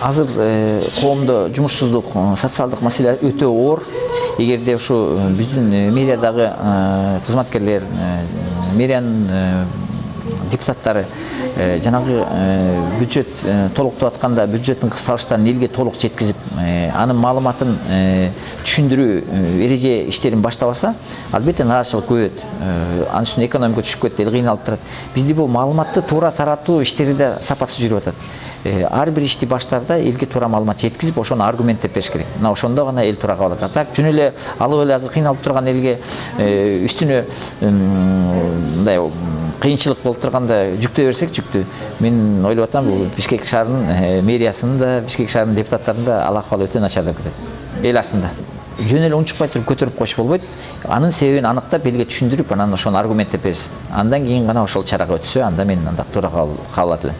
азыр коомдо жумушсуздук, социалдык маселе өтө оор. Эгерде ушу биздин мэриядагы кызматкерлер, мэриянын депутаттары жанагы бюджет толуктоп атканда бюджеттин кысталыштарын элге толук жеткизип, анын маалыматын түшүндүрүү эреже иштерин баштабаса, албетте нараачылык көбөйөт. Анын үстүнө экономика түшүп кетти, эл кыйналып турат. Бизде бул маалыматты туура таратуу иштери да сапатсыз жүрүп атат. Ар бир ишти баштаарда элге туура маалымат жеткизип, ошону аргументтеп бериш керек. Мына ошондо гана эл туура кабыл алат. Так жөн эле алып эле азыр кыйналып турган элге үстүнө мындай кыйынчылык болуп турганда жүктөй берсек, мен ойлоп атам, бул Бишкек шаарынын мэриясынын да, Бишкек шаарынын депутаттарынын да ал акыбалы өтө начарлап кетет. Эл астында жөн эле унчукпай туруп көтөрүп коюш болбойт. Анын себебин аныктап, элге түшүндүрүп, анан ошону аргументтеп берсин. Андан кийин гана ошол чарага өтсө, анда мен туура кабыл алат элем.